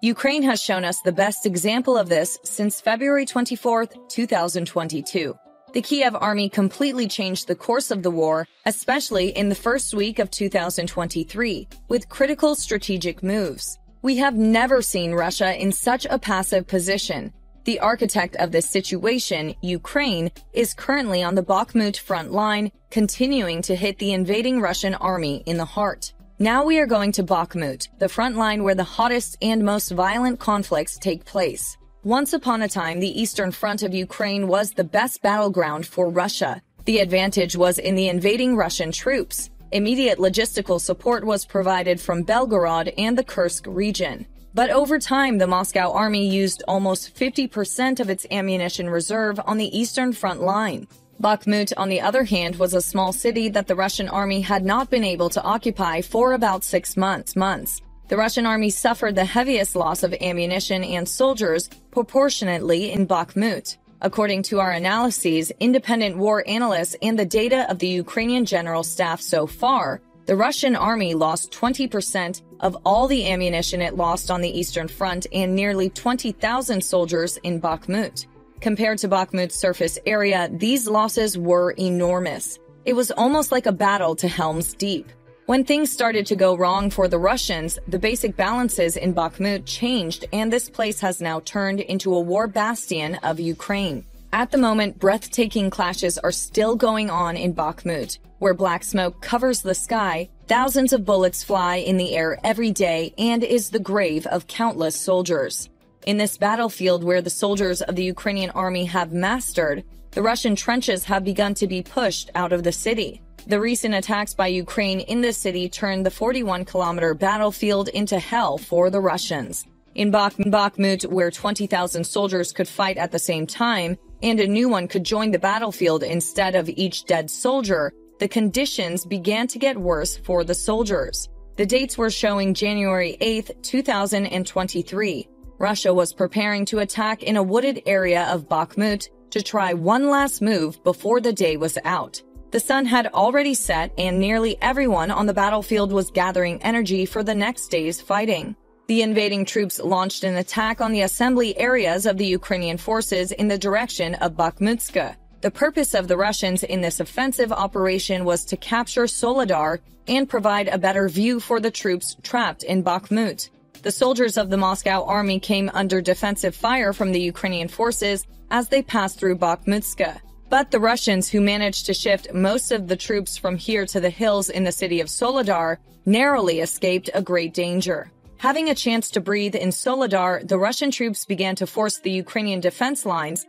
Ukraine has shown us the best example of this since February 24, 2022. The Kiev army completely changed the course of the war, especially in the first week of 2023, with critical strategic moves. We have never seen Russia in such a passive position. The architect of this situation, Ukraine, is currently on the Bakhmut front line, continuing to hit the invading Russian army in the heart. Now we are going to Bakhmut, the front line where the hottest and most violent conflicts take place. Once upon a time, the eastern front of Ukraine was the best battleground for Russia. The advantage was in the invading Russian troops. Immediate logistical support was provided from Belgorod and the Kursk region. But over time, the Moscow army used almost 50% of its ammunition reserve on the eastern front line. Bakhmut, on the other hand, was a small city that the Russian army had not been able to occupy for about 6 months. The Russian army suffered the heaviest loss of ammunition and soldiers proportionately in Bakhmut. According to our analyses, independent war analysts, and the data of the Ukrainian General Staff so far, the Russian army lost 20% of all the ammunition it lost on the Eastern Front and nearly 20,000 soldiers in Bakhmut. Compared to Bakhmut's surface area, these losses were enormous. It was almost like a battle to Helm's Deep. When things started to go wrong for the Russians, the basic balances in Bakhmut changed, and this place has now turned into a war bastion of Ukraine. At the moment, breathtaking clashes are still going on in Bakhmut, where black smoke covers the sky, thousands of bullets fly in the air every day, and is the grave of countless soldiers. In this battlefield where the soldiers of the Ukrainian army have mastered, the Russian trenches have begun to be pushed out of the city. The recent attacks by Ukraine in this city turned the 41-kilometer battlefield into hell for the Russians. In Bakhmut, where 20,000 soldiers could fight at the same time, and a new one could join the battlefield instead of each dead soldier, the conditions began to get worse for the soldiers. The dates were showing January 8, 2023. Russia was preparing to attack in a wooded area of Bakhmut to try one last move before the day was out. The sun had already set, and nearly everyone on the battlefield was gathering energy for the next day's fighting. The invading troops launched an attack on the assembly areas of the Ukrainian forces in the direction of Bakhmutska. The purpose of the Russians in this offensive operation was to capture Soledar and provide a better view for the troops trapped in Bakhmut. The soldiers of the Moscow army came under defensive fire from the Ukrainian forces as they passed through Bakhmutska. But the Russians, who managed to shift most of the troops from here to the hills in the city of Soledar, narrowly escaped a great danger. Having a chance to breathe in Soledar, the Russian troops began to force the Ukrainian defense lines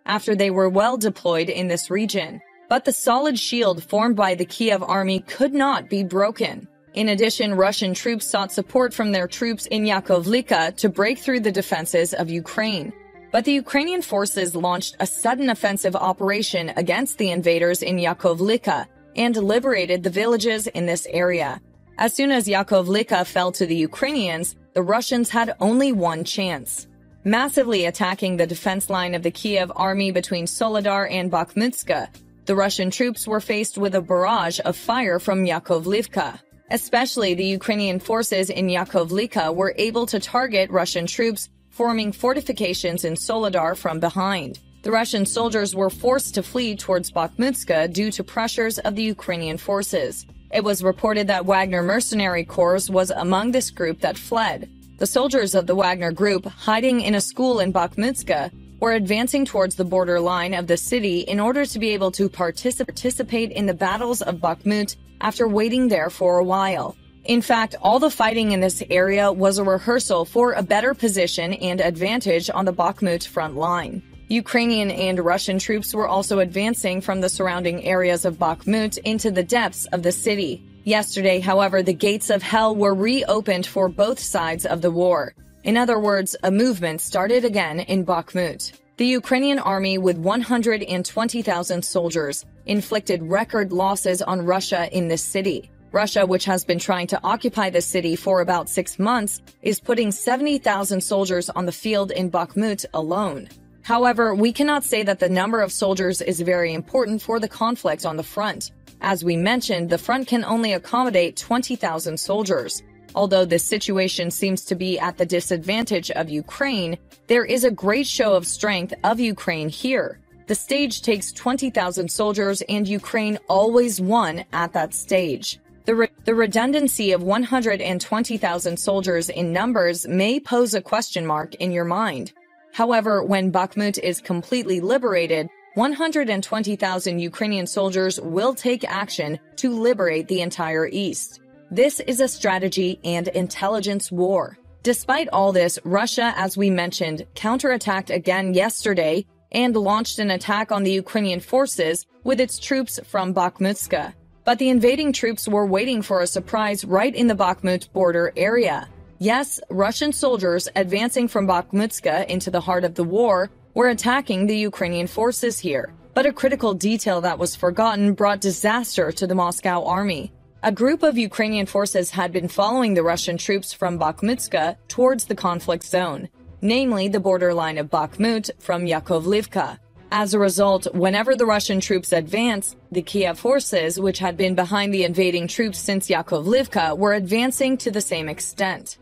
after they were well deployed in this region. But the solid shield formed by the Kiev army could not be broken. In addition, Russian troops sought support from their troops in Yakovlivka to break through the defenses of Ukraine. But the Ukrainian forces launched a sudden offensive operation against the invaders in Yakovlivka and liberated the villages in this area. As soon as Yakovlivka fell to the Ukrainians, the Russians had only one chance: massively attacking the defense line of the Kiev army between Soledar and Bakhmutska. The Russian troops were faced with a barrage of fire from Yakovlivka. Especially the Ukrainian forces in Yakovlivka were able to target Russian troops forming fortifications in Soledar from behind. The Russian soldiers were forced to flee towards Bakhmutska due to pressures of the Ukrainian forces. It was reported that Wagner Mercenary Corps was among this group that fled. The soldiers of the Wagner group, hiding in a school in Bakhmutska, were advancing towards the border line of the city in order to be able to participate in the battles of Bakhmut after waiting there for a while. In fact, all the fighting in this area was a rehearsal for a better position and advantage on the Bakhmut front line. Ukrainian and Russian troops were also advancing from the surrounding areas of Bakhmut into the depths of the city. Yesterday, however, the gates of hell were reopened for both sides of the war. In other words, a movement started again in Bakhmut. The Ukrainian army, with 120,000 soldiers, inflicted record losses on Russia in this city. Russia, which has been trying to occupy the city for about 6 months, is putting 70,000 soldiers on the field in Bakhmut alone. However, we cannot say that the number of soldiers is very important for the conflict on the front. As we mentioned, the front can only accommodate 20,000 soldiers. Although this situation seems to be at the disadvantage of Ukraine, there is a great show of strength of Ukraine here. The stage takes 20,000 soldiers and Ukraine always won at that stage. The redundancy of 120,000 soldiers in numbers may pose a question mark in your mind. However, when Bakhmut is completely liberated, 120,000 Ukrainian soldiers will take action to liberate the entire east. This is a strategy and intelligence war. Despite all this, Russia, as we mentioned, counterattacked again yesterday and launched an attack on the Ukrainian forces with its troops from Bakhmutska. But the invading troops were waiting for a surprise right in the Bakhmut border area. Yes, Russian soldiers advancing from Bakhmutska into the heart of the war were attacking the Ukrainian forces here. But a critical detail that was forgotten brought disaster to the Moscow army. A group of Ukrainian forces had been following the Russian troops from Bakhmutska towards the conflict zone, namely the borderline of Bakhmut from Yakovlivka. As a result, whenever the Russian troops advanced, the Kiev forces, which had been behind the invading troops since Yakovlivka, were advancing to the same extent.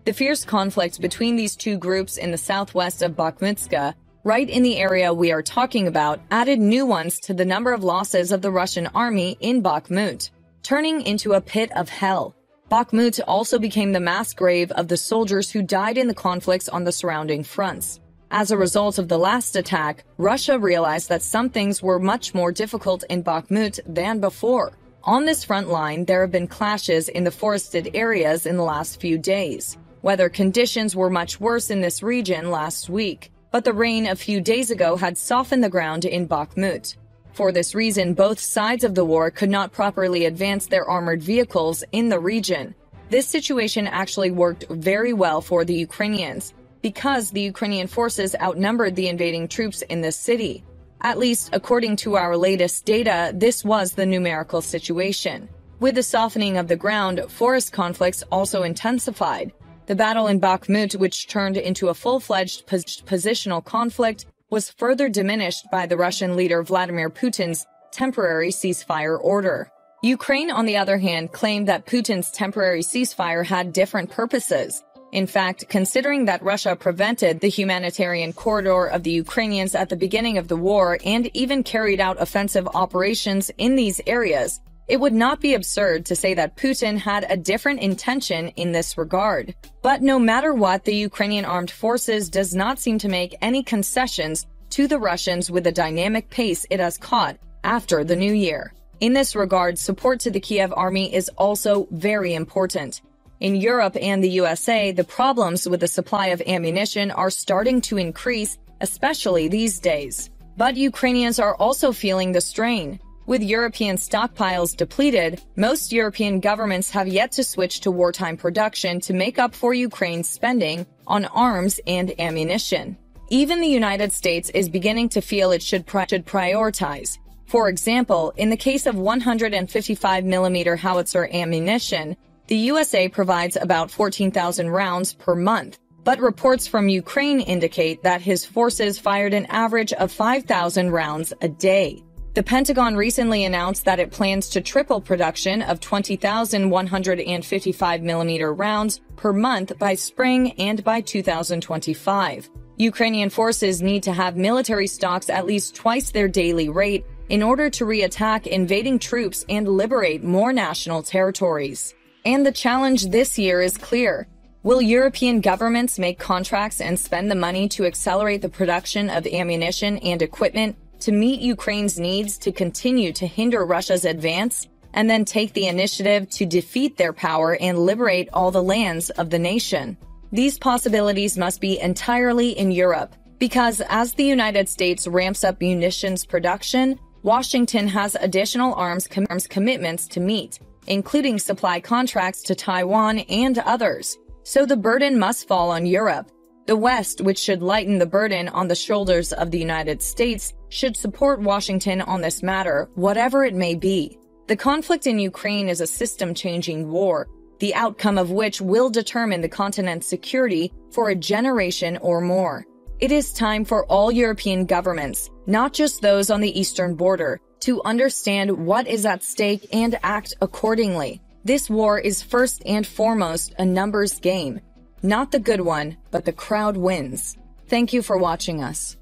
The fierce conflict between these two groups in the southwest of Bakhmutska, right in the area we are talking about, added new ones to the number of losses of the Russian army in Bakhmut, turning into a pit of hell. Bakhmut also became the mass grave of the soldiers who died in the conflicts on the surrounding fronts. As a result of the last attack, Russia realized that some things were much more difficult in Bakhmut than before. On this front line, there have been clashes in the forested areas in the last few days. Weather conditions were much worse in this region last week, but the rain a few days ago had softened the ground in Bakhmut. For this reason, both sides of the war could not properly advance their armored vehicles in the region. This situation actually worked very well for the Ukrainians, because the Ukrainian forces outnumbered the invading troops in this city. At least according to our latest data, this was the numerical situation. With the softening of the ground, forest conflicts also intensified. The battle in Bakhmut, which turned into a full-fledged positional conflict, was further diminished by the Russian leader Vladimir Putin's temporary ceasefire order. Ukraine, on the other hand, claimed that Putin's temporary ceasefire had different purposes. In fact, considering that Russia prevented the humanitarian corridor of the Ukrainians at the beginning of the war and even carried out offensive operations in these areas, it would not be absurd to say that Putin had a different intention in this regard. But no matter what, the Ukrainian armed forces does not seem to make any concessions to the Russians with the dynamic pace it has caught after the new year. In this regard, support to the Kiev army is also very important. In Europe and the USA, the problems with the supply of ammunition are starting to increase, especially these days. But Ukrainians are also feeling the strain. With European stockpiles depleted, most European governments have yet to switch to wartime production to make up for Ukraine's spending on arms and ammunition. Even the United States is beginning to feel it should prioritize. For example, in the case of 155mm howitzer ammunition, the USA provides about 14,000 rounds per month, but reports from Ukraine indicate that his forces fired an average of 5,000 rounds a day. The Pentagon recently announced that it plans to triple production of 20,155mm rounds per month by spring and by 2025. Ukrainian forces need to have military stocks at least twice their daily rate in order to re-attack invading troops and liberate more national territories. And the challenge this year is clear. Will European governments make contracts and spend the money to accelerate the production of ammunition and equipment to meet Ukraine's needs to continue to hinder Russia's advance, and then take the initiative to defeat their power and liberate all the lands of the nation? These possibilities must be entirely in Europe, because as the United States ramps up munitions production, Washington has additional arms commitments to meet, including supply contracts to Taiwan and others. So the burden must fall on Europe. The West, which should lighten the burden on the shoulders of the United States, should support Washington on this matter, whatever it may be. The conflict in Ukraine is a system-changing war, the outcome of which will determine the continent's security for a generation or more. It is time for all European governments, not just those on the eastern border, to understand what is at stake and act accordingly. This war is first and foremost a numbers game. Not the good one, but the crowd wins. Thank you for watching us.